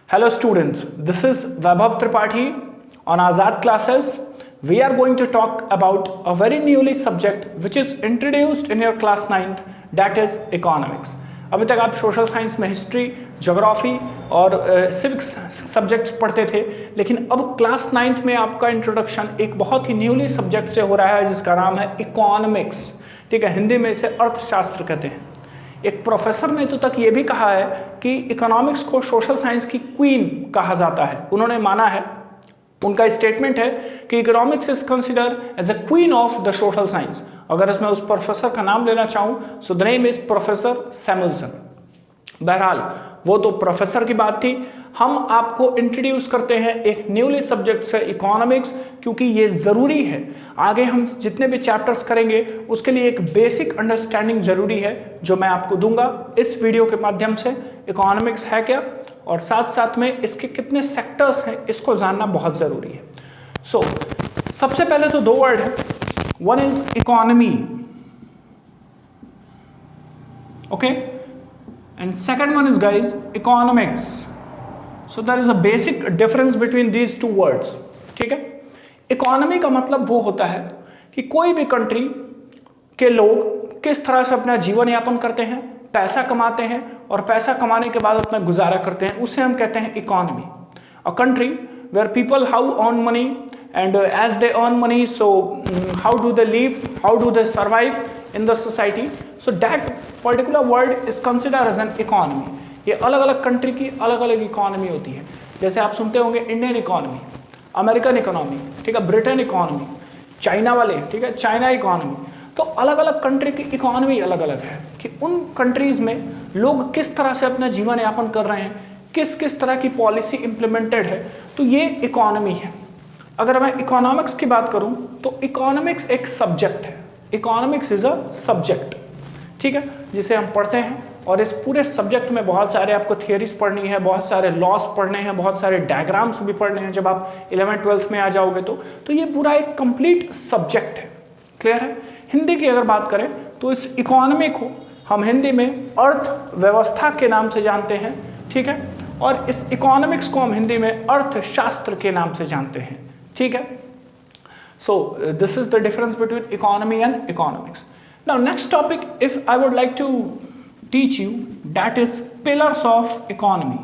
Hello students, this is Vaibhav Tripathi on Azad classes. We are going to talk about a very newly subject which is introduced in your class 9th, that is economics. अभी तक आप social science में history, geography और civics subjects पढ़ते थे, लेकिन अब class 9th में आपका इंट्रोडक्शन एक बहुत ही न्यूली सब्जेक्ट से हो रहा है जिसका नाम है इकोनॉमिक्स। ठीक है, हिंदी में इसे अर्थशास्त्र कहते हैं। एक प्रोफेसर ने तो तक ये भी कहा है कि इकोनॉमिक्स को सोशल साइंस की क्वीन कहा जाता है। उन्होंने माना है, उनका स्टेटमेंट है कि economics is consider as a queen of the social science. अगर इसमें उस प्रोफेसर का नाम लेना चाहूँ so the name is professor Samuelson. बहरहाल वो तो प्रोफेसर की बात थी। हम आपको इंट्रोड्यूस करते हैं एक न्यूली सब्जेक्ट से इकोनॉमिक्स, क्योंकि ये ज़रूरी है। आगे हम जितने भी चैप्टर्स करेंगे उसके लिए एक बेसिक अंडरस्टैंडिंग ज़रूरी है जो मैं आपको दूंगा इस वीडियो के माध्यम से। इकोनॉमिक्स है क्या और साथ साथ में इसके कितने सेक्टर्स हैं इसको जानना बहुत ज़रूरी है। सो सबसे पहले तो दो वर्ड है, one is economy, okay, and second one is guys economics. So there is a basic difference between these two words. ठीक है, इकोनॉमी का मतलब वो होता है कि कोई भी कंट्री के लोग किस तरह से अपना जीवन यापन करते हैं, पैसा कमाते हैं और पैसा कमाने के बाद अपना गुजारा करते हैं, उसे हम कहते हैं economy. A country where people how earn money and as they earn money so how do they live, how do they survive in the society, so that particular word is considered as an economy. ये अलग अलग country की अलग अलग economy होती है। जैसे आप सुनते होंगे इंडियन इकोनॉमी, अमेरिकन इकोनॉमी, ठीक है, ब्रिटेन इकोनॉमी, चाइना वाले, ठीक है, चाइना इकोनॉमी। तो अलग अलग कंट्री की इकोनॉमी अलग अलग है कि उन कंट्रीज में लोग किस तरह से अपना जीवन यापन कर रहे हैं, किस किस तरह की पॉलिसी इंप्लीमेंटेड है, तो ये इकोनॉमी है। अगर मैं इकोनॉमिक्स की बात करूं तो इकोनॉमिक्स एक सब्जेक्ट है। इकोनॉमिक्स इज अ सब्जेक्ट, ठीक है, जिसे हम पढ़ते हैं और इस पूरे सब्जेक्ट में बहुत सारे आपको थियरीज पढ़नी है, बहुत सारे लॉस पढ़ने हैं, बहुत सारे डायग्राम्स भी पढ़ने हैं जब आप 11th-12th में आ जाओगे तो ये पूरा एक कंप्लीट सब्जेक्ट है। क्लियर है। हिंदी की अगर बात करें तो इस इकोनॉमी को हम हिंदी में अर्थव्यवस्था के नाम से जानते हैं, ठीक है, और इस इकोनॉमिक्स को हम हिंदी में अर्थशास्त्र के नाम से जानते हैं, ठीक है। So this is the difference between economy and economics. Now next topic if I would like to teach you, that is pillars of economy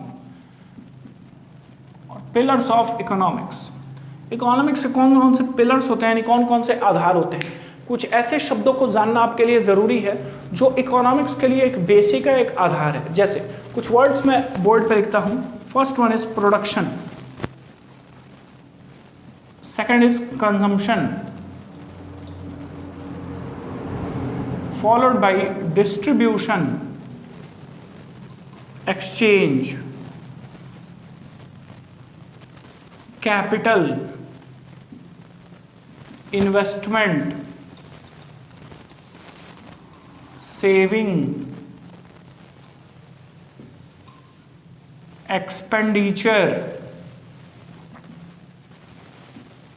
और पिलर्स ऑफ इकोनॉमिक्स। इकोनॉमिक्स के कौन कौन से पिलर्स होते हैं, यानी कौन कौन से आधार होते हैं। कुछ ऐसे शब्दों को जानना आपके लिए ज़रूरी है जो इकोनॉमिक्स के लिए एक बेसिक है, एक आधार है। जैसे कुछ वर्ड्स मैं बोर्ड पे लिखता हूं। First one is production, second is consumption, followed by distribution, exchange, capital, investment, saving, expenditure,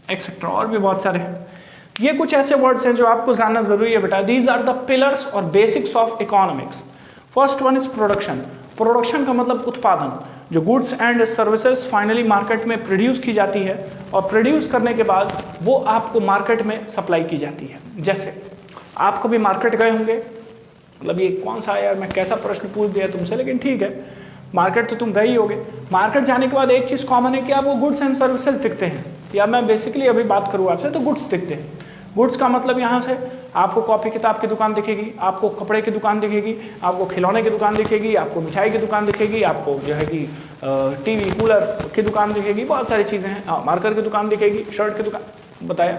etcetera, और भी बहुत सारे हैं। ये कुछ ऐसे वर्ड्स हैं जो आपको जानना जरूरी है बेटा। दीज आर द पिलर्स और basics of economics. First one is production. Production का मतलब उत्पादन, जो goods and services finally market में प्रोड्यूस की जाती है और प्रोड्यूस करने के बाद वो आपको मार्केट में सप्लाई की जाती है। जैसे आप कभी मार्केट गए होंगे, मतलब ये कौन सा यार मैं कैसा प्रश्न पूछ दिया तुमसे, लेकिन ठीक है, मार्केट तो तुम गए ही होगे। मार्केट जाने के बाद एक चीज़ कॉमन है कि आपको गुड्स एंड सर्विसेज दिखते हैं, या मैं बेसिकली अभी बात करूँ आपसे तो गुड्स दिखते हैं। गुड्स का मतलब यहाँ से आपको कॉपी किताब की दुकान दिखेगी, आपको कपड़े की दुकान दिखेगी, आपको खिलौने की दुकान दिखेगी, आपको मिठाई की दुकान दिखेगी, आपको जो है कि टीवी कूलर की दुकान दिखेगी, बहुत सारी चीज़ें हैं, मार्कर की दुकान दिखेगी, शर्ट की दुकान, बताया।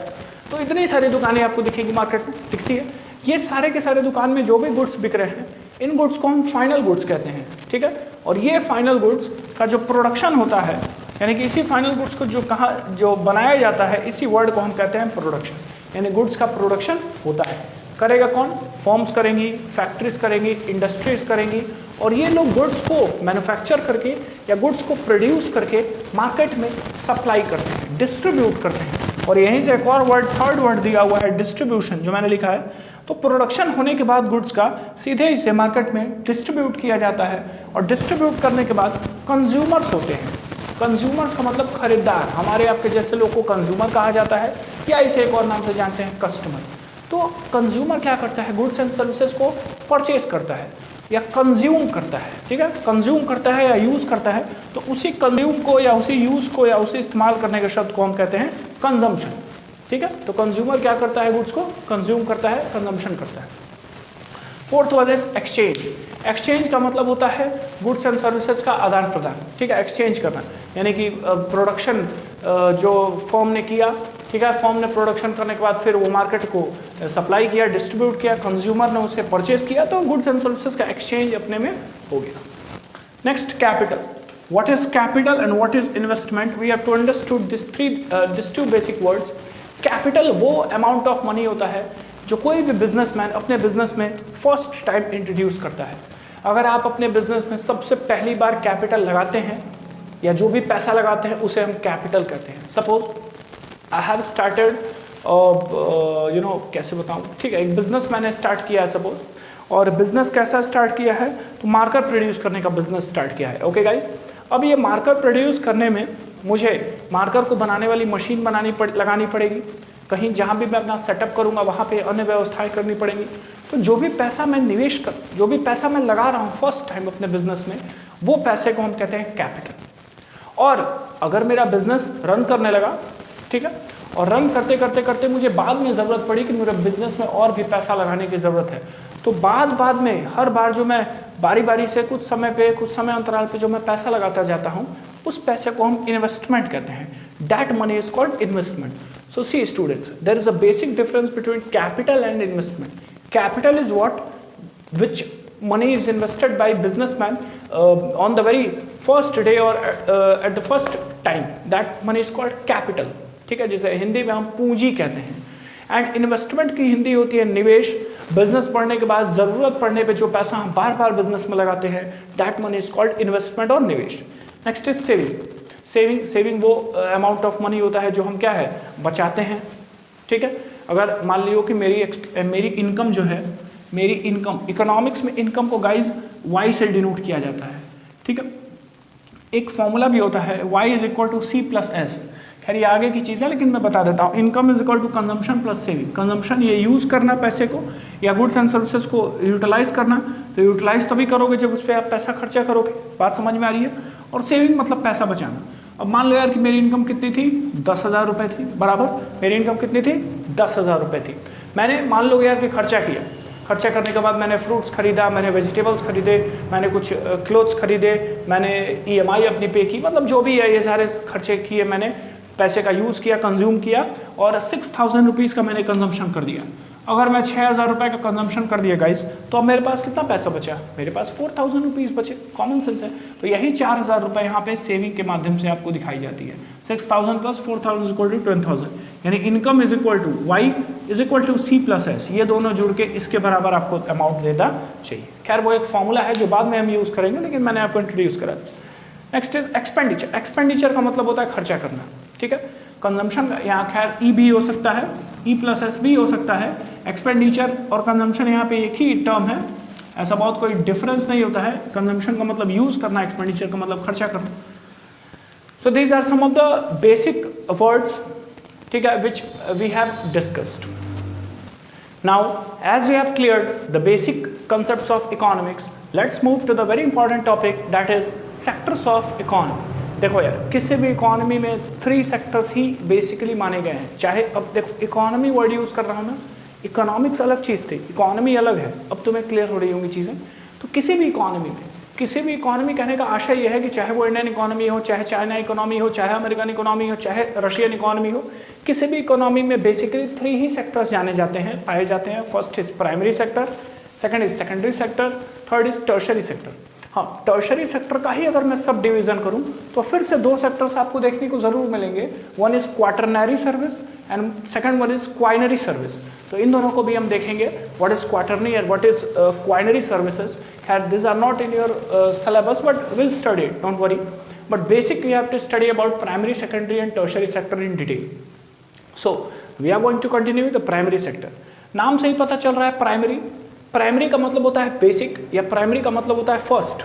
तो इतनी सारी दुकानें आपको दिखेगी मार्केट में, दिखती है। ये सारे के सारे दुकान में जो भी गुड्स बिक रहे हैं, इन गुड्स को हम फाइनल गुड्स कहते हैं, ठीक है। और ये फाइनल गुड्स का जो प्रोडक्शन होता है, यानी कि इसी फाइनल गुड्स को जो बनाया जाता है, इसी वर्ड को हम कहते हैं प्रोडक्शन। यानी गुड्स का प्रोडक्शन होता है। करेगा कौन? फर्म्स करेंगी, फैक्ट्रीज करेंगी, इंडस्ट्रीज करेंगी, और ये लोग गुड्स को मैन्युफैक्चर करके या गुड्स को प्रोड्यूस करके मार्केट में सप्लाई करते हैं, डिस्ट्रीब्यूट करते हैं। और यहीं से एक और वर्ड, थर्ड वर्ड दिया हुआ है डिस्ट्रीब्यूशन, जो मैंने लिखा है। तो प्रोडक्शन होने के बाद गुड्स का सीधे इसे मार्केट में डिस्ट्रीब्यूट किया जाता है, और डिस्ट्रीब्यूट करने के बाद कंज्यूमर्स होते हैं। कंज्यूमर्स का मतलब खरीदार, हमारे आपके जैसे लोग को कंज्यूमर कहा जाता है, या इसे एक और नाम से जानते हैं कस्टमर। तो कंज्यूमर क्या करता है, गुड्स एंड सर्विसेज को परचेज करता है या कंज्यूम करता है, ठीक है, कंज्यूम करता है या यूज़ करता है। तो उसी कंज्यूम को या उसी यूज़ को या उसी इस्तेमाल करने के शब्द को हम कहते हैं कंजम्पशन, ठीक है। तो कंज्यूमर क्या करता है, गुड्स को कंज्यूम करता है, कंजम्पशन करता है। Fourth one is exchange. Exchange का मतलब होता है गुड्स एंड सर्विसेज का आदान प्रदान, ठीक है, एक्सचेंज करना, यानी कि प्रोडक्शन जो फर्म ने किया, ठीक है, फर्म ने प्रोडक्शन करने के बाद फिर वो मार्केट को सप्लाई किया, डिस्ट्रीब्यूट किया, कंज्यूमर ने उसे परचेज किया, तो गुड्स एंड सर्विसेज का एक्सचेंज अपने में हो गया। Next, capital. What is capital and what is investment? We have to understood this two basic words. Capital वो अमाउंट ऑफ मनी होता है जो कोई भी बिजनेसमैन अपने बिजनेस में फर्स्ट टाइम इंट्रोड्यूस करता है। अगर आप अपने बिजनेस में सबसे पहली बार कैपिटल लगाते हैं या जो भी पैसा लगाते हैं उसे हम कैपिटल कहते हैं। सपोज आई हैव स्टार्टेड कैसे बताऊं, ठीक है, एक बिजनेस मैंने स्टार्ट किया है सपोज, और बिजनेस कैसा स्टार्ट किया है, तो मार्कर प्रोड्यूस करने का बिजनेस स्टार्ट किया है। ओके गाइज, अब ये मार्कर प्रोड्यूस करने में मुझे मार्कर को बनाने वाली मशीन लगानी पड़ेगी, कहीं जहाँ भी मैं अपना सेटअप करूँगा वहाँ पे अन्य व्यवस्थाएं करनी पड़ेंगी। तो जो भी पैसा मैं जो भी पैसा मैं लगा रहा हूँ फर्स्ट टाइम अपने बिजनेस में, वो पैसे को हम कहते हैं कैपिटल। और अगर मेरा बिजनेस रन करने लगा, ठीक है, और रन करते करते करते मुझे बाद में ज़रूरत पड़ी कि मेरे बिजनेस में और भी पैसा लगाने की ज़रूरत है, तो बाद में हर बार जो मैं बारी बारी से कुछ समय अंतराल पे जो मैं पैसा लगाता जाता हूँ, उस पैसे को हम इन्वेस्टमेंट कहते हैं। That money is called investment. So see students, there is a basic difference between capital and investment. Capital is which money is invested by businessman on the very first day or at the first time. That money is called capital. ठीक है, जिसे हिंदी में हम पूंजी कहते हैं। And investment की हिंदी होती है निवेश। बिजनेस पढ़ने के बाद ज़रूरत पड़ने पे जो पैसा हम बार बार बिजनेस में लगाते हैं, that money is called investment और निवेश। नेक्स्ट इज सेविंग वो अमाउंट ऑफ मनी होता है जो हम क्या है, बचाते हैं, ठीक है। अगर मान लियो कि मेरी इनकम जो है, मेरी इनकम, इकोनॉमिक्स में इनकम को गाइज वाई से डिनोट किया जाता है, ठीक है। एक फॉर्मूला भी होता है y is equal to C plus S. खैर ये आगे की चीज़ है लेकिन मैं बता देता हूँ। Income is equal to consumption plus saving. Consumption ये यूज़ करना पैसे को या गुड्स एंड सर्विसेज को यूटिलाइज करना, तो यूटिलाइज तभी करोगे जब उस पर आप पैसा खर्चा करोगे। बात समझ में आ रही है। और सेविंग मतलब पैसा बचाना। अब मान लो यार कि मेरी इनकम कितनी थी, 10,000 रुपये थी, बराबर। मेरी इनकम कितनी थी, 10,000 रुपये थी। मैंने मान लो यार कि खर्चा किया, खर्चा करने के बाद मैंने फ्रूट्स खरीदा, मैंने वेजिटेबल्स खरीदे, मैंने कुछ क्लोथ्स खरीदे, मैंने EMI अपनी पे की, मतलब जो भी है ये सारे खर्चे किए, मैंने पैसे का यूज़ किया, कंज्यूम किया, और 6,000 रुपीज़ का मैंने कंजम्पशन कर दिया। अगर मैं 6,000 रुपये का कंजम्पशन कर दिया गाइज, तो अब मेरे पास कितना पैसा बचा, मेरे पास 4,000 रुपीज़ बचे। कॉमन सेंस है। तो यही 4,000 रुपये यहाँ पे सेविंग के माध्यम से आपको दिखाई जाती है। 6,000 प्लस 4,000 इज इक्वल टू 10,000, यानी income is equal to Y is equal to C plus S. ये दोनों जुड़ के इसके बराबर आपको अमाउंट देना चाहिए। खैर वो एक फॉर्मूला है जो बाद में हम यूज़ करेंगे, लेकिन मैंने आपको इंट्रोड्यूस करा। Next is expenditure. एक्सपेंडिचर का मतलब होता है खर्चा करना, ठीक है। कंजम्पशन का यहाँ खैर ई भी हो सकता है, ई प्लस एस भी हो सकता है। एक्सपेंडिचर और कंजम्पशन यहाँ पे एक ही टर्म है, ऐसा बहुत कोई डिफरेंस नहीं होता है। कंजम्पशन का मतलब यूज़ करना, एक्सपेंडिचर का मतलब खर्चा करना। So these are some of the basic words, ठीक है, which we have discussed. Now as we have cleared the basic concepts of economics, let's move to the very important topic, that is sectors of economy. देखो यार, किसी भी economy में 3 sectors ही basically माने गए हैं। चाहे अब देखो इकोनॉमी वर्ड यूज़ कर रहा हूँ मैं, इकोनॉमिक्स अलग चीज़ थी, इकोनॉमी अलग है। अब तुम्हें क्लियर हो रही होंगी चीज़ें। तो किसी भी इकोनॉमी में, किसी भी इकोनॉमी कहने का आशय यह है कि चाहे वो इंडियन इकोनॉमी हो, चाहे चाइना इकोनॉमी हो, चाहे अमेरिकन इकोनॉमी हो, चाहे रशियन इकोनॉमी हो, किसी भी इकोनॉमी में बेसिकली 3 ही सेक्टर्स जाने जाते हैं, पाए जाते हैं। First is primary sector, second is secondary sector, third is tertiary sector. हाँ, टर्शरी सेक्टर का ही अगर मैं सब डिवीजन करूं तो फिर से 2 सेक्टर्स आपको देखने को जरूर मिलेंगे। One is quaternary service and second one is quinary service. तो इन दोनों को भी हम देखेंगे, what is quaternary and what is quinary services. खैर this are not in your syllabus but will study it, don't worry. But basic you have to study about primary, secondary and tertiary sector in detail. So we are going to continue the primary sector. नाम से ही पता चल रहा है primary. Primary का मतलब होता है बेसिक, या प्राइमरी का मतलब होता है फर्स्ट,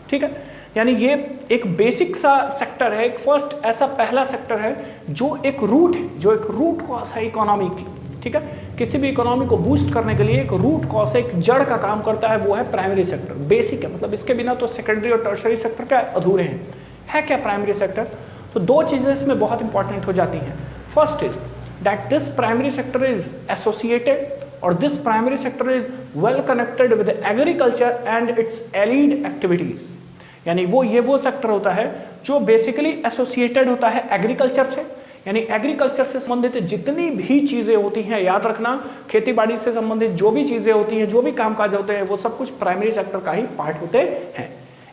ठीक है। यानी ये एक बेसिक सा सेक्टर है, एक फर्स्ट ऐसा पहला सेक्टर है जो एक रूट है, जो एक रूट कॉज है इकोनॉमी की, ठीक है। किसी भी इकोनॉमी को बूस्ट करने के लिए एक रूट कॉज है, एक जड़ का काम करता है, वो है प्राइमरी सेक्टर। बेसिक है, मतलब इसके बिना तो सेकेंडरी और टर्शरी सेक्टर क्या अधूरे हैं। है क्या प्राइमरी सेक्टर? तो दो चीज़ें इसमें बहुत इंपॉर्टेंट हो जाती हैं। First is that this primary sector is associated और this primary sector is well connected with agriculture and its allied activities. यानी वो सेक्टर होता है जो बेसिकली एसोसिएटेड होता है एग्रीकल्चर से, यानी एग्रीकल्चर से संबंधित जितनी भी चीजें होती हैं, याद रखना खेती बाड़ी से संबंधित जो भी चीजें होती हैं, जो भी कामकाज होते हैं, वो सब कुछ प्राइमरी सेक्टर का ही पार्ट होते हैं।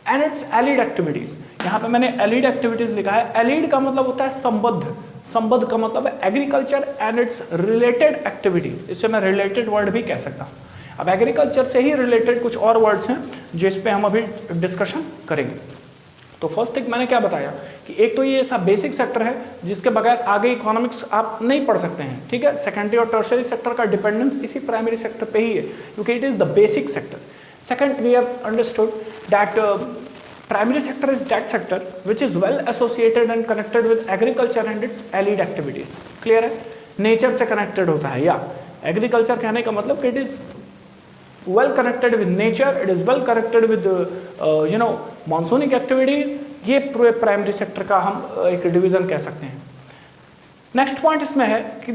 एंड इट्स एलीड एक्टिविटीज, यहाँ पे मैंने एलीड एक्टिविटीज लिखा है। एलीड का मतलब होता है संबद्ध, संबद्ध का मतलब है agriculture and it's related activities, इससे मैं रिलेटेड वर्ड भी कह सकता हूँ। अब एग्रीकल्चर से ही रिलेटेड कुछ और वर्ड्स हैं जिस पे हम अभी डिस्कशन करेंगे। तो फर्स्ट थिंग मैंने क्या बताया कि एक तो ये ऐसा बेसिक सेक्टर है जिसके बगैर आगे इकोनॉमिक्स आप नहीं पढ़ सकते हैं, ठीक है। सेकेंडरी और टर्शरी सेक्टर का डिपेंडेंस इसी प्राइमरी सेक्टर पे ही है, क्योंकि it is the basic sector. Second, we have understood that primary sector is that sector which is well associated and connected with agriculture and its allied activities. Clear है? Nature से connected होता है, या agriculture कहने का मतलब कि इट इज well connected with nature, it is well connected with monsoonic activities. ये पूरे प्राइमरी सेक्टर का हम एक डिवीजन कह सकते हैं। नेक्स्ट पॉइंट इसमें है कि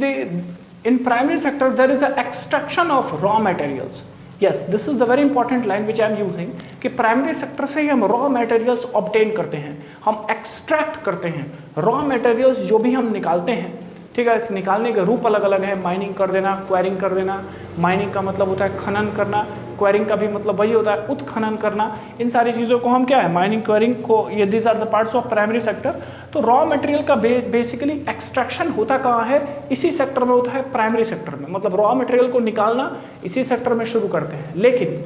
in primary sector there is extraction of raw materials. Yes, this is the very important line which I am using कि प्राइमरी सेक्टर से ही हम रॉ मटेरियल्स ऑब्टेन करते हैं, हम एक्सट्रैक्ट करते हैं रॉ मटेरियल्स जो भी हम निकालते हैं, ठीक है। इस निकालने के रूप अलग अलग है, माइनिंग कर देना, क्वेरिंग कर देना। माइनिंग का मतलब होता है खनन करना, क्वेरिंग का भी मतलब वही होता है उत्खनन करना। इन सारी चीज़ों को हम क्या है, माइनिंग, क्वेरिंग को, ये this are the parts of primary sector. तो रॉ मटेरियल का बेसिकली एक्सट्रैक्शन होता कहाँ है? इसी सेक्टर में होता है, प्राइमरी सेक्टर में। मतलब रॉ मटेरियल को निकालना इसी सेक्टर में शुरू करते हैं, लेकिन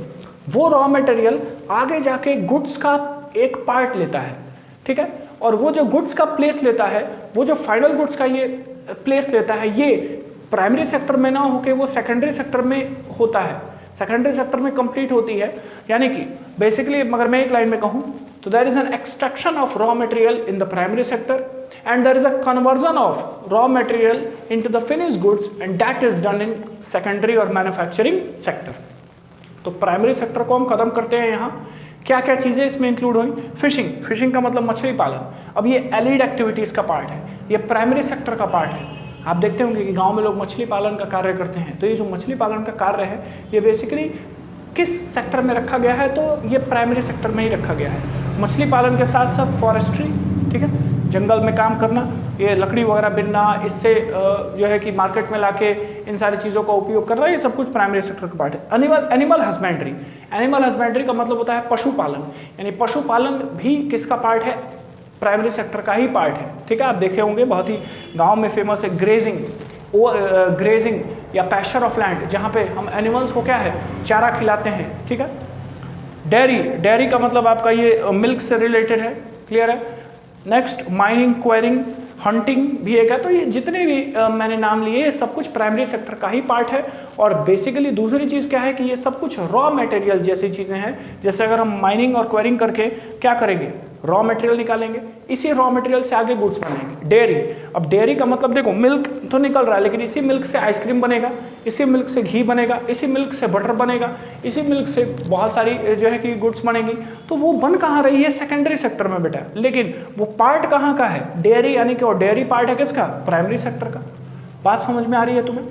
वो रॉ मटेरियल आगे जाके गुड्स का एक पार्ट लेता है, ठीक है। और वो जो गुड्स का प्लेस लेता है, वो जो फाइनल गुड्स का ये प्लेस लेता है, ये प्राइमरी सेक्टर में ना होके वो सेकेंडरी सेक्टर में होता है, सेकेंडरी सेक्टर में कंप्लीट होती है। यानी कि बेसिकली अगर मैं एक लाइन में कहूँ तो there is an extraction of raw material in the primary sector and there is a conversion of raw material into the finished goods and that is done in secondary और manufacturing sector. तो primary sector को हम खत्म करते हैं। यहाँ क्या क्या चीज़ें इसमें इंक्लूड हुई? फिशिंग, फिशिंग का मतलब मछली पालन। अब ये एलीड एक्टिविटीज़ का पार्ट है, ये प्राइमरी सेक्टर का पार्ट है। आप देखते होंगे कि गांव में लोग मछली पालन का कार्य करते हैं, तो ये जो मछली पालन का कार्य है ये बेसिकली किस सेक्टर में रखा गया है? तो ये प्राइमरी सेक्टर में ही रखा गया है। मछली पालन के साथ साथ फॉरेस्ट्री, ठीक है, जंगल में काम करना, ये लकड़ी वगैरह बिनना, इससे जो है कि मार्केट में लाके इन सारी चीज़ों का उपयोग करना, ये सब कुछ प्राइमरी सेक्टर का पार्ट है। एनिमल हस्बेंड्री, एनिमल हस्बेंड्री का मतलब होता है पशुपालन, यानी पशुपालन भी किसका पार्ट है? प्राइमरी सेक्टर का ही पार्ट है, ठीक है। आप देखे होंगे बहुत ही गांव में फेमस है ग्रेजिंग, ग्रेजिंग या पैस्चर ऑफ लैंड, जहाँ पे हम एनिमल्स को क्या है, चारा खिलाते हैं, ठीक है। डेयरी, डेयरी का मतलब आपका ये मिल्क से रिलेटेड है, क्लियर है। नेक्स्ट माइनिंग, क्वेरिंग, हंटिंग भी एक है। तो ये जितने भी मैंने नाम लिए, ये सब कुछ प्राइमरी सेक्टर का ही पार्ट है। और बेसिकली दूसरी चीज़ क्या है कि ये सब कुछ रॉ मटेरियल जैसी चीज़ें हैं। जैसे अगर हम माइनिंग और क्वेरिंग करके क्या करेंगे, रॉ मटेरियल निकालेंगे, इसी रॉ मटेरियल से आगे गुड्स बनेंगे। डेयरी, अब डेयरी का मतलब देखो मिल्क तो निकल रहा है, लेकिन इसी मिल्क से आइसक्रीम बनेगा, इसी मिल्क से घी बनेगा, इसी मिल्क से बटर बनेगा, इसी मिल्क से बहुत सारी जो है कि गुड्स बनेंगी। तो वो बन कहाँ रही है? सेकेंडरी सेक्टर में बेटा, लेकिन वो पार्ट कहाँ का है? डेयरी, यानी कि वो डेयरी पार्ट है किसका? प्राइमरी सेक्टर का। बात समझ में आ रही है तुम्हें?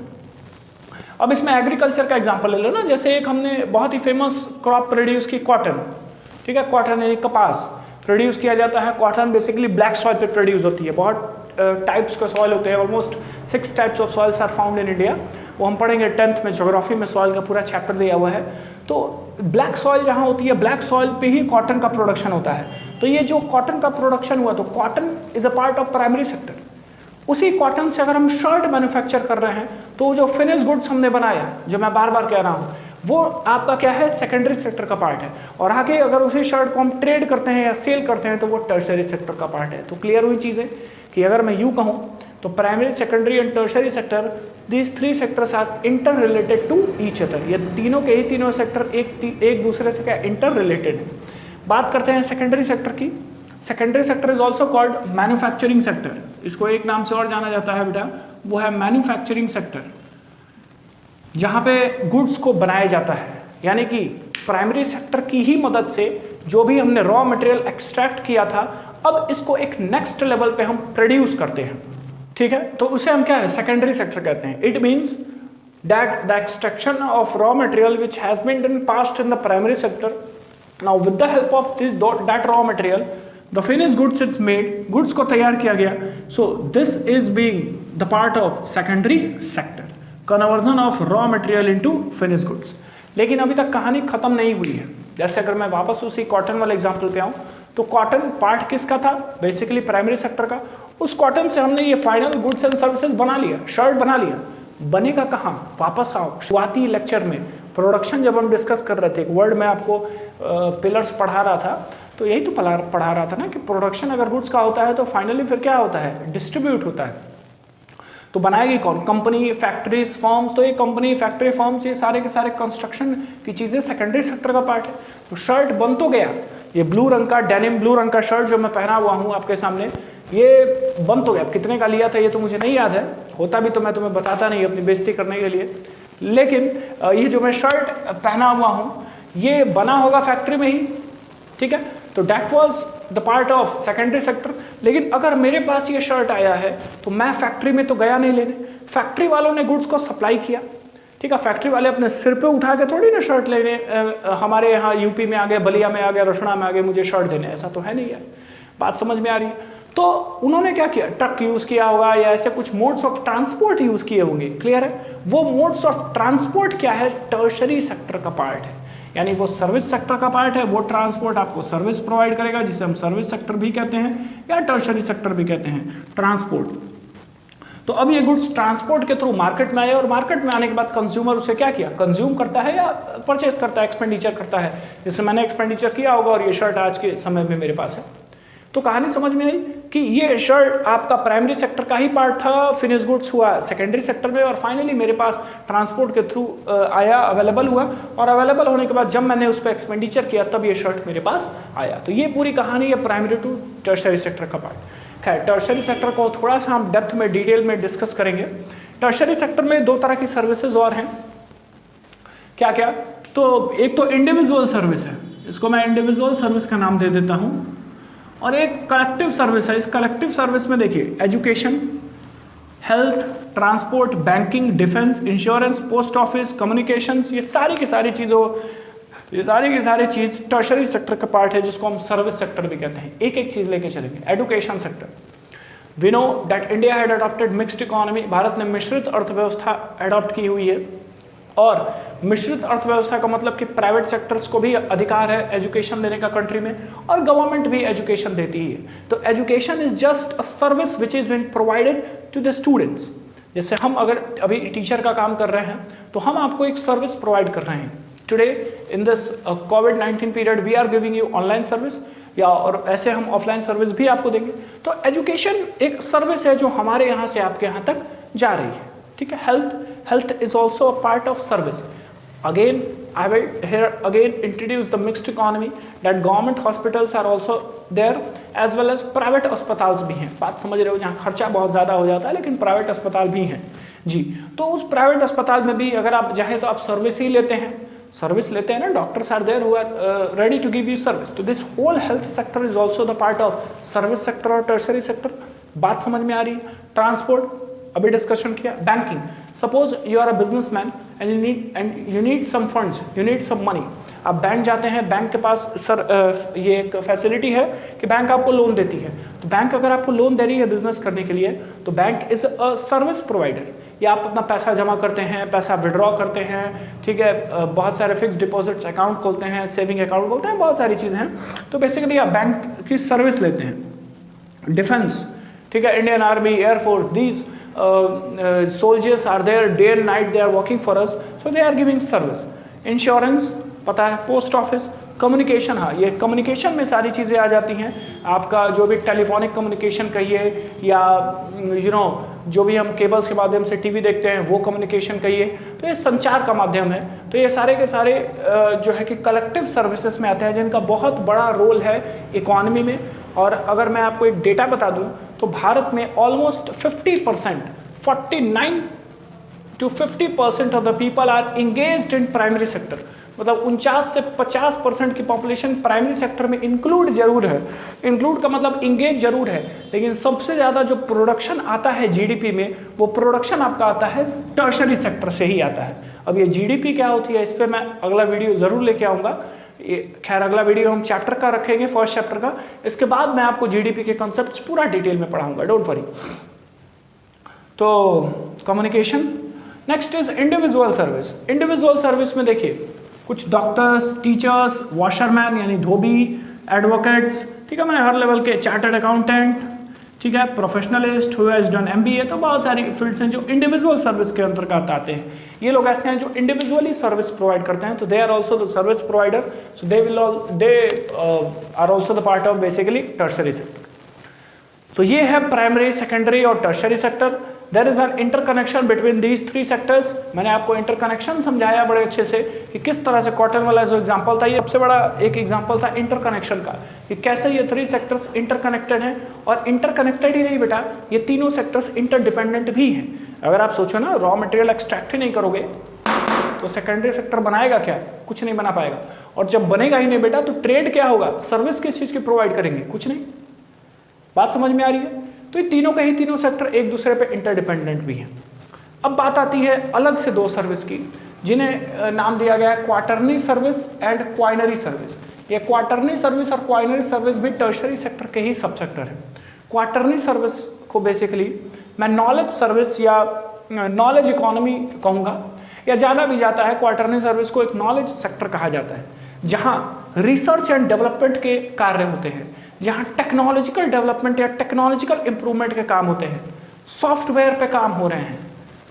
अब इसमें एग्रीकल्चर का एग्जाम्पल ले लो ना। जैसे एक हमने बहुत ही फेमस क्रॉप प्रोड्यूस की, कॉटन, ठीक है। कॉटन यानी कपास प्रोड्यूस किया जाता है। कॉटन बेसिकली ब्लैक सॉइल पे प्रोड्यूस होती है। बहुत टाइप्स के सॉइल होते हैं, almost 6 types of soils are found in India. वो हम पढ़ेंगे 10th में, ज्योग्राफी में सॉइल का पूरा चैप्टर दिया हुआ है। तो ब्लैक सॉइल जहाँ होती है, ब्लैक सॉइल पे ही कॉटन का प्रोडक्शन होता है। तो ये जो कॉटन का प्रोडक्शन हुआ, तो cotton is a part of primary sector. उसी कॉटन से अगर हम शर्ट मैन्युफैक्चर कर रहे हैं, तो जो फिनिश गुड्स हमने बनाया, जो मैं बार बार कह रहा हूँ, वो आपका क्या है? सेकेंडरी सेक्टर का पार्ट है। और आगे अगर उसी शर्ट को हम ट्रेड करते हैं या सेल करते हैं, तो वो टर्शरी सेक्टर का पार्ट है। तो क्लियर हुई चीज़ें कि अगर मैं यूँ कहूँ तो primary, secondary and tertiary sector, these 3 sectors are interrelated to each other. ये तीनों के ही तीनों सेक्टर एक दूसरे से क्या इंटर रिलेटेड है। बात करते हैं सेकेंडरी सेक्टर की। Secondary sector is also called manufacturing sector, इसको एक नाम से और जाना जाता है बेटा, वो है मैन्युफैक्चरिंग सेक्टर, जहां पे गुड्स को बनाया जाता है। यानी कि प्राइमरी सेक्टर की ही मदद से जो भी हमने रॉ मटेरियल एक्सट्रैक्ट किया था, अब इसको एक नेक्स्ट लेवल पे हम प्रोड्यूस करते हैं, ठीक है, तो उसे हम क्या है, सेकेंडरी सेक्टर कहते हैं। It means that the extraction of raw material which has been done past in the primary sector, now with the help of that raw material the finished goods is made, goods को तैयार किया गया, so this is being the part of secondary sector, conversion of raw material into finished goods। लेकिन अभी तक कहानी खत्म नहीं हुई है। जैसे अगर मैं वापस उसी कॉटन वाले एग्जाम्पल पे आऊँ, तो कॉटन पार्ट किसका था, बेसिकली प्राइमरी सेक्टर का। उस कॉटन से हमने ये फाइनल गुड्स एंड सर्विसेज बना लिया, शर्ट बना लिया। बनेगा कहाँ, वापस आओ शुरुआती लेक्चर में प्रोडक्शन जब हम डिस्कस कर रहे थे, एक वर्ड में आपको पिलर्स पढ़ा रहा था, तो यही तो पढ़ा रहा था ना कि प्रोडक्शन अगर गुड्स का होता है तो फाइनली फिर क्या होता है, डिस्ट्रीब्यूट होता है। तो बनाएगी कौन, कंपनी, फैक्ट्रीज, फर्म्स। तो ये कंपनी, फैक्ट्री, फर्म्स, ये सारे के सारे कंस्ट्रक्शन की चीज़ें सेकेंडरी सेक्टर का पार्ट है। तो शर्ट बन तो गया, ये ब्लू रंग का डेनिम ब्लू रंग का शर्ट जो मैं पहना हुआ हूँ आपके सामने, ये बन तो गया। कितने का लिया था ये तो मुझे नहीं याद है, होता भी तो मैं तुम्हें बताता नहीं अपनी बेइज्जती करने के लिए। लेकिन ये जो मैं शर्ट पहना हुआ हूँ ये बना होगा फैक्ट्री में ही, ठीक है। तो that was the part of secondary sector. लेकिन अगर मेरे पास ये शर्ट आया है तो मैं फैक्ट्री में तो गया नहीं लेने, फैक्ट्री वालों ने गुड्स को सप्लाई किया, ठीक है। फैक्ट्री वाले अपने सिर पे उठा के थोड़ी ना शर्ट लेने हमारे यहाँ यूपी में आ गए, बलिया में आ गए, रसना में आ गए मुझे शर्ट देने, ऐसा तो है नहीं है। बात समझ में आ रही है। तो उन्होंने क्या किया, ट्रक यूज किया होगा या ऐसे कुछ मोड्स ऑफ ट्रांसपोर्ट यूज किए होंगे, क्लियर है। वो मोड्स ऑफ ट्रांसपोर्ट क्या है, टर्शरी सेक्टर का पार्ट है, यानी वो सर्विस सेक्टर का पार्ट है। वो ट्रांसपोर्ट आपको सर्विस प्रोवाइड करेगा, जिसे हम सर्विस सेक्टर भी कहते हैं या टर्शरी सेक्टर भी कहते हैं, ट्रांसपोर्ट। तो अब ये गुड्स ट्रांसपोर्ट के थ्रू मार्केट में आए और मार्केट में आने के बाद कंज्यूमर उसे क्या किया, कंज्यूम करता है या परचेस करता है, एक्सपेंडिचर करता है। जैसे मैंने एक्सपेंडिचर किया होगा और ये शर्ट आज के समय में मेरे पास है। तो कहानी समझ में आई कि ये शर्ट आपका प्राइमरी सेक्टर का ही पार्ट था, फिनिश गुड्स हुआ सेकेंडरी सेक्टर में, और फाइनली मेरे पास ट्रांसपोर्ट के थ्रू आया, अवेलेबल हुआ, और अवेलेबल होने के बाद जब मैंने उस पर एक्सपेंडिचर किया तब ये शर्ट मेरे पास आया। तो ये पूरी कहानी है प्राइमरी टू टर्शरी सेक्टर का पार्ट। खैर, टर्शरी सेक्टर को थोड़ा सा हम डेप्थ में डिटेल में डिस्कस करेंगे। टर्शरी सेक्टर में दो तरह की सर्विसेज और हैं, क्या क्या, तो एक तो इंडिविजुअल सर्विस है, इसको मैं इंडिविजुअल सर्विस का नाम दे देता हूँ, और एक कलेक्टिव सर्विस है। इस कलेक्टिव सर्विस में देखिए education, health, transport, banking, defence, insurance, post office, communications, ये सारी की सारी चीज़ टर्शरी सेक्टर का पार्ट है, जिसको हम सर्विस सेक्टर भी कहते हैं। एक एक चीज़ लेके चलेंगे। Education sector, we know that India had adopted mixed economy, Bharat ने मिश्रित अर्थव्यवस्था अडॉप्ट की हुई है, और मिश्रित अर्थव्यवस्था का मतलब कि प्राइवेट सेक्टर्स को भी अधिकार है एजुकेशन देने का कंट्री में, और गवर्नमेंट भी एजुकेशन देती है। तो education is just a service which is been provided to the students. जैसे हम अगर अभी टीचर का काम कर रहे हैं तो हम आपको एक सर्विस प्रोवाइड कर रहे हैं। टुडे इन दिस कोविड-19 period we are giving you online service, या और ऐसे हम ऑफलाइन सर्विस भी आपको देंगे। तो एजुकेशन एक सर्विस है जो हमारे यहाँ से आपके यहाँ तक जा रही है, ठीक है। Health is also a part of service. Again, I will here again introduce the mixed economy, that government hospitals are also there as well as private अस्पताल भी हैं। बात समझ रहे हो, जहाँ खर्चा बहुत ज़्यादा हो जाता है लेकिन प्राइवेट अस्पताल भी हैं जी। तो उस प्राइवेट अस्पताल में भी अगर आप चाहें तो आप सर्विस ही लेते हैं, ना, doctors are there who are ready to give you service. So this whole health sector is also the part of service sector और टर्शरी सेक्टर। बात समझ में आ रही है। ट्रांसपोर्ट अभी डिस्कशन किया। Banking, suppose you are a businessman and you need some funds, you need some money. आप bank जाते हैं, बैंक के पास सर ये एक फैसिलिटी है कि बैंक आपको लोन देती है। तो बैंक अगर आपको लोन दे रही है बिजनेस करने के लिए, तो bank is a service provider. या आप अपना पैसा जमा करते हैं, पैसा विड्रॉ करते हैं, ठीक है, बहुत सारे फिक्स डिपॉजिट्स अकाउंट खोलते हैं, सेविंग अकाउंट खोलते हैं, बहुत सारी चीज़ें हैं। तो बेसिकली आप बैंक की सर्विस लेते हैं। डिफेंस, ठीक है, Indian army, air force, these soldiers are there day and night, they are working for us, so they are giving service. Insurance, पता है, पोस्ट ऑफिस, कम्युनिकेशन, हाँ ये कम्युनिकेशन में सारी चीज़ें आ जाती हैं। आपका जो भी टेलीफोनिक कम्युनिकेशन कहिए या जो भी हम केबल्स के माध्यम से टीवी देखते हैं वो कम्युनिकेशन कहिए, तो ये संचार का माध्यम है। तो ये सारे के सारे जो है कि कलेक्टिव सर्विसेज में आते हैं, जिनका बहुत बड़ा रोल है इकोनॉमी में। और अगर मैं आपको एक डेटा बता दूं तो भारत में almost 50%, 49 to 50% of the people are engaged in primary sector. मतलब 49 से 50% की पॉपुलेशन प्राइमरी सेक्टर में इंक्लूड जरूर है। इंक्लूड का मतलब इंगेज जरूर है, लेकिन सबसे ज़्यादा जो प्रोडक्शन आता है जीडीपी में, वो प्रोडक्शन आपका आता है टर्शरी सेक्टर से ही आता है। अब ये जीडीपी क्या होती है, इस पर मैं अगला वीडियो ज़रूर लेके आऊँगा। खैर अगला वीडियो हम चैप्टर का रखेंगे, फर्स्ट चैप्टर का। इसके बाद मैं आपको जीडीपी के कॉन्सेप्ट्स पूरा डिटेल में पढ़ाऊंगा, डोंट वरी। तो communication. Next is individual service. Individual service में देखिए कुछ डॉक्टर्स, टीचर्स, वॉशरमैन यानी धोबी, एडवोकेट्स, ठीक है, मैंने हर लेवल के, चार्टर्ड अकाउंटेंट, ठीक है, professionalist who has done MBA, तो बहुत सारी फील्ड्स हैं जो इंडिविजुअल सर्विस के अंतर्गत आते हैं। ये लोग ऐसे हैं जो इंडिविजुअली सर्विस प्रोवाइड करते हैं, तो they are also the service provider, so they are also the part of basically tertiary sector. तो ये है प्राइमरी, सेकेंडरी और tertiary sector. There is an interconnection between these three sectors. मैंने आपको interconnection समझाया बड़े अच्छे से कि किस तरह से कॉटन वाला जो एग्जांपल था, ये सबसे बड़ा एक एग्जांपल था इंटरकनेक्शन का, कि कैसे ये थ्री सेक्टर्स इंटरकनेक्टेड हैं। और इंटरकनेक्टेड ही नहीं बेटा, ये तीनों सेक्टर्स इंटरडिपेंडेंट भी हैं। अगर आप सोचो ना, रॉ मटेरियल एक्सट्रैक्ट ही नहीं करोगे तो सेकेंडरी सेक्टर बनाएगा क्या? कुछ नहीं बना पाएगा। और जब बनेगा ही नहीं बेटा, तो ट्रेड क्या होगा? सर्विस किस चीज़ की प्रोवाइड करेंगे? कुछ नहीं। बात समझ में आ रही है? तो ये तीनों के ही तीनों सेक्टर एक दूसरे पे इंटरडिपेंडेंट भी हैं। अब बात आती है अलग से दो सर्विस की, जिन्हें नाम दिया गया है क्वार्टरनी सर्विस एंड क्वाइनरी सर्विस। ये क्वार्टरनी सर्विस और क्वाइनरी सर्विस भी टर्शरी सेक्टर के ही सब सेक्टर है। क्वार्टरनी सर्विस को बेसिकली मैं नॉलेज सर्विस या नॉलेज इकोनॉमी कहूँगा, या ज़्यादा भी जाता है। क्वार्टरनी सर्विस को एक नॉलेज सेक्टर कहा जाता है, जहाँ रिसर्च एंड डेवलपमेंट के कार्य होते हैं, जहाँ टेक्नोलॉजिकल डेवलपमेंट या टेक्नोलॉजिकल इंप्रूवमेंट के काम होते हैं, सॉफ्टवेयर पे काम हो रहे हैं,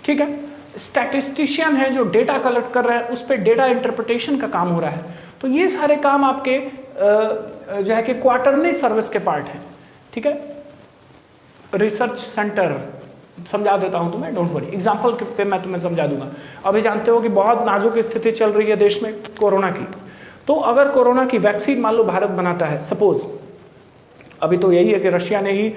ठीक है। स्टैटिस्टिशियन है जो डेटा कलेक्ट कर रहे हैं, उस पर डेटा इंटरप्रिटेशन का काम हो रहा है। तो ये सारे काम आपके जो है कि क्वार्टरली सर्विस के पार्ट हैं, ठीक है। रिसर्च सेंटर समझा देता हूँ तुम्हें, डोंट वरी, एग्जाम्पल पे मैं तुम्हें समझा दूंगा। अभी जानते हो कि बहुत नाजुक स्थिति चल रही है देश में कोरोना की। तो अगर कोरोना की वैक्सीन मान लो भारत बनाता है, सपोज अभी तो यही है कि रशिया ने ही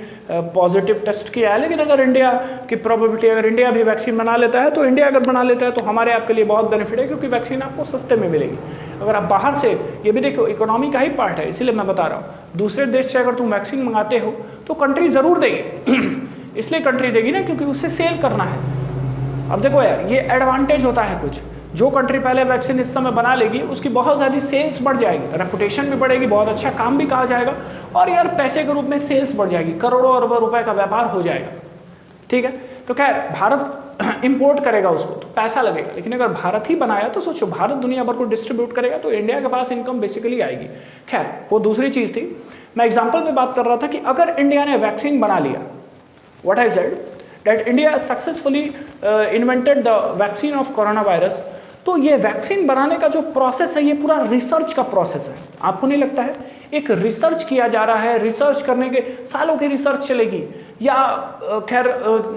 पॉजिटिव टेस्ट किया है, लेकिन अगर इंडिया की प्रोबेबिलिटी, अगर इंडिया भी वैक्सीन बना लेता है, तो इंडिया अगर बना लेता है तो हमारे आपके लिए बहुत बेनिफिट है, क्योंकि वैक्सीन आपको सस्ते में मिलेगी। अगर आप बाहर से, ये भी देखो इकोनॉमी का ही पार्ट है, इसीलिए मैं बता रहा हूँ, दूसरे देश से अगर तुम वैक्सीन मंगाते हो तो कंट्री ज़रूर देगी। इसलिए कंट्री देगी ना क्योंकि उससे सेल करना है। अब देखो यार, ये एडवांटेज होता है कुछ, जो कंट्री पहले वैक्सीन इस समय बना लेगी उसकी बहुत ज़्यादा सेल्स बढ़ जाएगी, रेपुटेशन भी बढ़ेगी, बहुत अच्छा काम भी कहा जाएगा, और यार पैसे के रूप में सेल्स बढ़ जाएगी, करोड़ों अरबों रुपए का व्यापार हो जाएगा, ठीक है। तो खैर भारत इंपोर्ट करेगा उसको तो पैसा लगेगा, लेकिन अगर भारत ही बनाया तो सोचो, भारत दुनिया भर को डिस्ट्रीब्यूट करेगा तो इंडिया के पास इनकम बेसिकली आएगी। खैर वो दूसरी चीज़ थी। मैं एग्जाम्पल पे बात कर रहा था कि अगर इंडिया ने वैक्सीन बना लिया, what I said that India successfully invented the vaccine of corona virus, तो ये वैक्सीन बनाने का जो प्रोसेस है ये पूरा रिसर्च का प्रोसेस है। आपको नहीं लगता है? एक रिसर्च किया जा रहा है, रिसर्च करने के सालों की रिसर्च चलेगी या खैर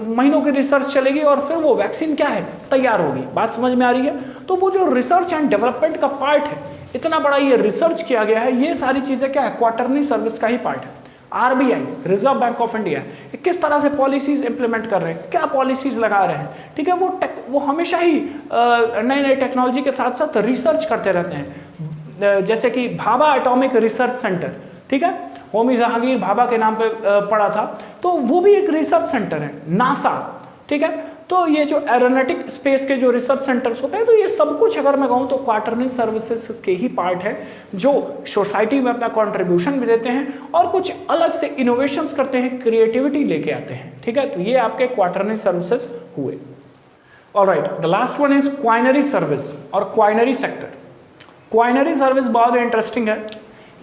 महीनों की रिसर्च चलेगी, और फिर वो वैक्सीन क्या है, तैयार होगी। बात समझ में आ रही है? तो वो जो रिसर्च एंड डेवलपमेंट का पार्ट है, इतना बड़ा ये रिसर्च किया गया है, ये सारी चीज़ें क्या है, क्वार्टरली सर्विस का ही पार्ट है। RBI, reserve bank of India, किस तरह से पॉलिसीज इंप्लीमेंट कर रहे हैं, क्या पॉलिसीज लगा रहे हैं, ठीक है। वो हमेशा ही नई नई टेक्नोलॉजी के साथ साथ रिसर्च करते रहते हैं। जैसे कि भाभा एटॉमिक रिसर्च सेंटर, ठीक है, होमी जहांगीर भाभा के नाम पे पड़ा था, तो वो भी एक रिसर्च सेंटर है। नासा, ठीक है। तो ये जो एरोनॉटिक स्पेस के जो रिसर्च सेंटर्स होते हैं, तो ये सब कुछ अगर मैं कहूँ तो क्वार्टरली सर्विसेज के ही पार्ट है, जो सोसाइटी में अपना कंट्रीब्यूशन भी देते हैं और कुछ अलग से इनोवेशंस करते हैं, क्रिएटिविटी लेके आते हैं, ठीक है। तो ये आपके क्वार्टरली सर्विसेज हुए। Alright, the last one is quinary service और क्वाइनरी सेक्टर। क्वाइनरी सर्विस बहुत इंटरेस्टिंग है।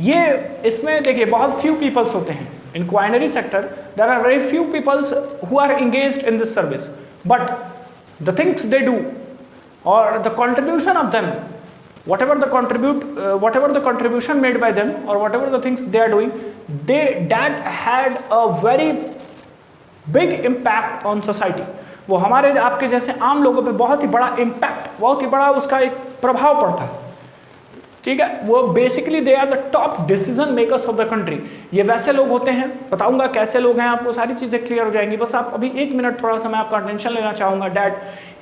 ये इसमें देखिए बहुत फ्यू पीपल्स होते हैं in quinary sector, there are very few peoples who are engaged in this service, but the things they do or the contribution of them whatever the contribution made by them or whatever the things they are doing, that had a very big impact on society. वो हमारे आपके जैसे आम लोगों पे बहुत ही बड़ा impact, बहुत ही बड़ा उसका एक प्रभाव पड़ता है, ठीक है। वो basically they are the top decision makers of the country. ये वैसे लोग होते हैं, बताऊंगा कैसे लोग हैं, आपको सारी चीज़ें क्लियर हो जाएंगी। बस आप अभी 1 मिनट थोड़ा सा मैं आपका अटेंशन लेना चाहूँगा। डैट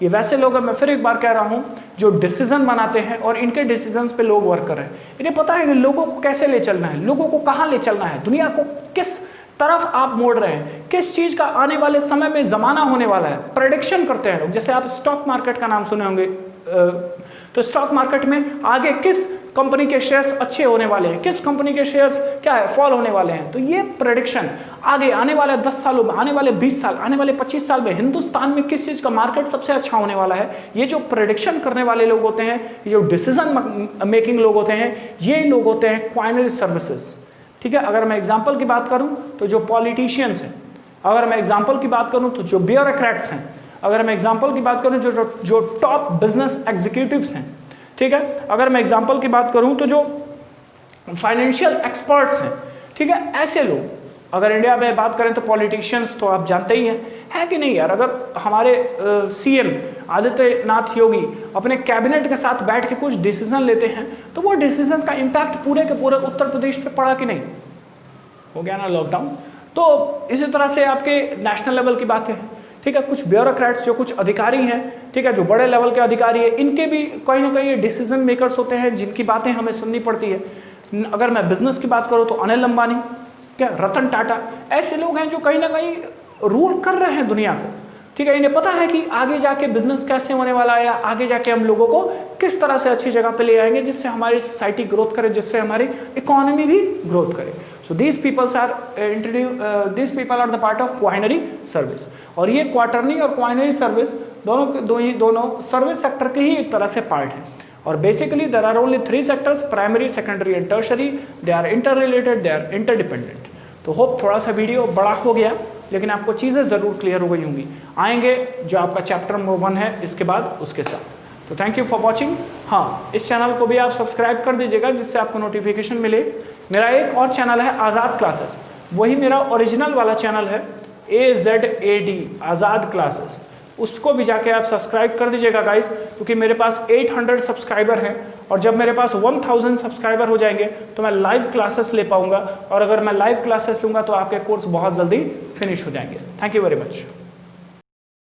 ये वैसे लोग हैं, मैं फिर एक बार कह रहा हूँ, जो डिसीजन बनाते हैं और इनके डिसीजंस पे लोग वर्क कर रहे हैं। इन्हें पता है कि लोगों को कैसे ले चलना है, लोगों को कहाँ ले चलना है, दुनिया को किस तरफ आप मोड़ रहे हैं, किस चीज़ का आने वाले समय में ज़माना होने वाला है, प्रेडिक्शन करते हैं लोग। जैसे आप स्टॉक मार्केट का नाम सुने होंगे, तो स्टॉक मार्केट में आगे किस कंपनी के शेयर्स अच्छे होने वाले हैं, किस कंपनी के शेयर्स क्या है फॉल होने वाले हैं। तो ये प्रेडिक्शन आगे आने वाले 10 सालों में, आने वाले 20 साल, आने वाले 25 साल में हिंदुस्तान में किस चीज़ का मार्केट सबसे अच्छा होने वाला है, ये जो प्रेडिक्शन करने वाले लोग होते हैं, ये जो डिसीजन मेकिंग लोग होते हैं, ये लोग होते हैं क्वाइनरी सर्विसेज, ठीक है। अगर मैं एग्जाम्पल की बात करूँ तो जो पॉलिटिशियंस हैं, अगर मैं एग्जाम्पल की बात करूँ तो जो ब्यूरोक्रेट्स हैं, अगर मैं एग्जाम्पल की बात करूँ जो टॉप बिजनेस एग्जीक्यूटिव्स हैं, ठीक है। अगर मैं एग्जाम्पल की बात करूँ तो जो फाइनेंशियल एक्सपर्ट्स हैं, ठीक है, ऐसे लोग। अगर इंडिया में बात करें तो पॉलिटिशियंस तो आप जानते ही हैं, है कि नहीं यार। अगर हमारे सीएम आदित्यनाथ योगी अपने कैबिनेट के साथ बैठ के कुछ डिसीजन लेते हैं तो वो डिसीजन का इम्पैक्ट पूरे के पूरे उत्तर प्रदेश पे पड़ा कि नहीं, हो गया ना लॉकडाउन। तो इसी तरह से आपके नेशनल लेवल की बातें हैं, ठीक है। कुछ ब्यूरोक्रेट्स, जो कुछ अधिकारी हैं, ठीक है, जो बड़े लेवल के अधिकारी हैं, इनके भी कहीं ना कहीं डिसीजन मेकर्स होते हैं जिनकी बातें हमें सुननी पड़ती है। अगर मैं बिजनेस की बात करूँ तो अनिल अंबानी, क्या रतन टाटा, ऐसे लोग हैं जो कहीं ना कहीं रूल कर रहे हैं दुनिया को, ठीक है। इन्हें पता है कि आगे जाके बिजनेस कैसे होने वाला है, या आगे जाके हम लोगों को किस तरह से अच्छी जगह पे ले आएंगे जिससे हमारी सोसाइटी ग्रोथ करे, जिससे हमारी इकोनॉमी भी ग्रोथ करे। So these people are the part of quinary service. और ये क्वार्टरनी और क्वाइनरी सर्विस दोनों सर्विस सेक्टर के ही एक तरह से पार्ट हैं। और basically there are only 3 sectors, primary, secondary and tertiary. They are interrelated, they are interdependent. तो होप थोड़ा सा वीडियो बड़ा हो गया, लेकिन आपको चीज़ें ज़रूर क्लियर हो गई होंगी। आएंगे जो आपका चैप्टर नंबर 1 है इसके बाद उसके साथ। तो थैंक यू फॉर वॉचिंग। हाँ, इस चैनल को भी आप सब्सक्राइब कर दीजिएगा जिससे आपको नोटिफिकेशन मिले। मेरा एक और चैनल है आज़ाद क्लासेस, वही मेरा ओरिजिनल वाला चैनल है AZAD आज़ाद क्लासेस, उसको भी जाके आप सब्सक्राइब कर दीजिएगा गाइस, क्योंकि मेरे पास 800 सब्सक्राइबर हैं और जब मेरे पास 1000 सब्सक्राइबर हो जाएंगे तो मैं लाइव क्लासेस ले पाऊंगा। और अगर मैं लाइव क्लासेस लूँगा तो आपके कोर्स बहुत जल्दी फिनिश हो जाएंगे। Thank you very much.